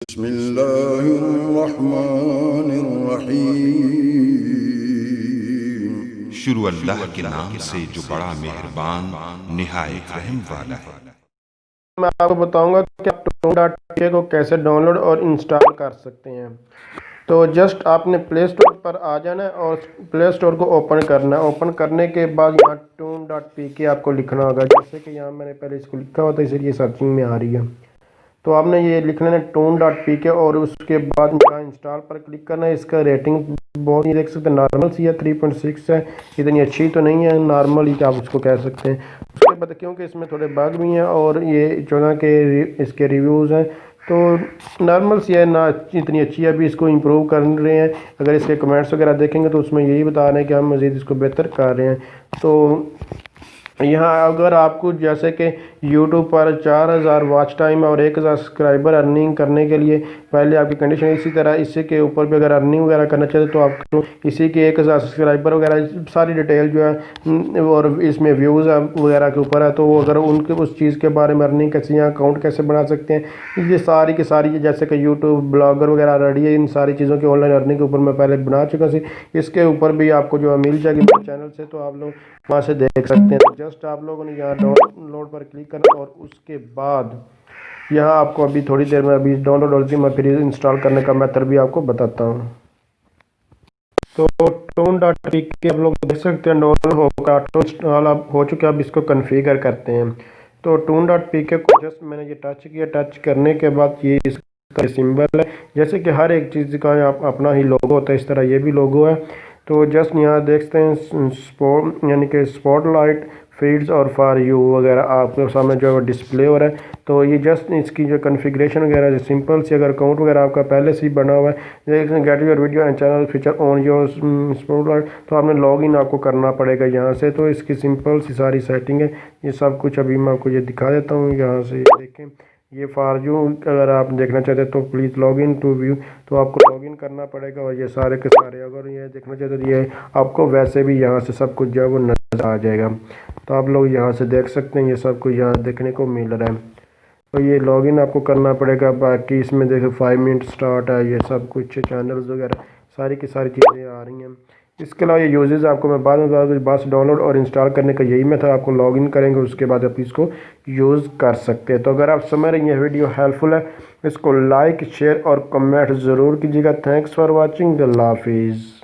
बिस्मिल्लाहिर्रहमानिर्रहीम। शुरू अल्लाह के नाम से जो बड़ा मेहरबान निहायत रहम वाला है। मैं आपको बताऊंगा कि आप टून.pk को कैसे डाउनलोड और इंस्टॉल कर सकते हैं। तो जस्ट आपने प्ले स्टोर पर आ जाना है और प्ले स्टोर को ओपन करना है। ओपन करने के बाद यहाँ टून.pk आपको लिखना होगा, जैसे कि यहाँ मैंने पहले इसको लिखा हुआ था इसलिए सर्चिंग में आ रही है। तो आपने ये लिखना है टून.pk और उसके बाद यहाँ इंस्टॉल पर क्लिक करना है। इसका रेटिंग बहुत ही देख सकते हैं, नॉर्मल सी है, 3.6 है, इतनी अच्छी तो नहीं है, नॉर्मल ही आप उसको कह सकते हैं। उसके बाद क्योंकि इसमें थोड़े बग भी हैं और ये 14 के इसके रिव्यूज़ हैं, तो नॉर्मल सी है, ना इतनी अच्छी है, अभी इसको इम्प्रूव कर रहे हैं। अगर इसके कमेंट्स वगैरह देखेंगे तो उसमें यही बता रहे हैं कि हम मज़ीद इसको बेहतर कर रहे हैं। तो यहाँ अगर आपको जैसे कि YouTube पर 4000 वॉच टाइम और 1000 सब्सक्राइबर अर्निंग करने के लिए पहले आपकी कंडीशन, इसी तरह इसी के ऊपर भी अगर अर्निंग वगैरह करना चाहते तो आपको इसी के 1000 सब्सक्राइबर वगैरह सारी डिटेल जो है और इसमें व्यूज़ वगैरह के ऊपर है, तो वो अगर उनके उस चीज़ के बारे में अर्निंग कैसे, यहाँ अकाउंट कैसे बना सकते हैं, ये सारी की सारी जैसे कि यूट्यूब ब्लॉगर वगैरह रेडी है, इन सारी चीज़ों की ऑनलाइन अर्निंग के ऊपर मैं पहले बना चुका सी। इसके ऊपर भी आपको जो है मिल जाएगी मेरे चैनल से, तो आप लोग वहाँ से देख सकते हैं। तो जस्ट आप लोगों ने यहाँ डाउनलोड पर क्लिक करना और उसके बाद यहाँ आपको अभी थोड़ी देर में अभी डाउनलोड होती है, मैं फिर इंस्टॉल करने का मेथड भी आपको बताता हूँ। तो टून.pk आप लोग देख सकते हैं डाउनलोड होगा, ऑटो इंस्टॉल हो चुका है। अब इसको कन्फिगर करते हैं। तो टून.pk को जस्ट मैंने ये टच किया, टच करने के बाद ये इसका सिंबल है, जैसे कि हर एक चीज़ का अपना ही लोगो होता है, इस तरह ये भी लोगो है। तो जस्ट यहाँ देखते हैं स्पॉट यानी कि स्पॉटलाइट फीड्स और फॉर यू वगैरह आपके सामने जो है डिस्प्ले हो रहा है। तो ये जस्ट इसकी जो कॉन्फ़िगरेशन वगैरह जो सिंपल सी, अगर अकाउंट वगैरह आपका पहले से ही बना हुआ है, get your video and channel feature on your spotlight, तो आपने लॉगिन आपको करना पड़ेगा यहाँ से। तो इसकी सिंपल सी सारी सेटिंग है, ये सब कुछ अभी मैं आपको ये दिखा देता हूँ। यहाँ से देखें, ये फॉर यू अगर आप देखना चाहते हैं तो please log in to view, तो आपको लॉगिन करना पड़ेगा। और ये सारे के सारे अगर ये देखना चाहते हैं तो ये आपको वैसे भी यहाँ से सब कुछ जो है वो नज़र आ जाएगा। तो आप लोग यहाँ से देख सकते हैं, ये सब कुछ यहाँ देखने को मिल रहा है। तो ये लॉगिन आपको करना पड़ेगा। बाकी इसमें देखो 5 मिनट स्टार्ट है, ये सब कुछ चैनल्स वगैरह सारी की सारी चीज़ें आ रही हैं। इसके अलावा ये यूजेस आपको मैं बाद में बस डाउनलोड और इंस्टॉल करने का यही मेथड, आपको लॉगिन करेंगे उसके बाद आप इसको यूज़ कर सकते हैं। तो अगर आप समझ रहे हैं ये वीडियो हेल्पफुल है, इसको लाइक शेयर और कमेंट ज़रूर कीजिएगा। थैंक्स फॉर वॉचिंग, अल्लाह हाफिज़।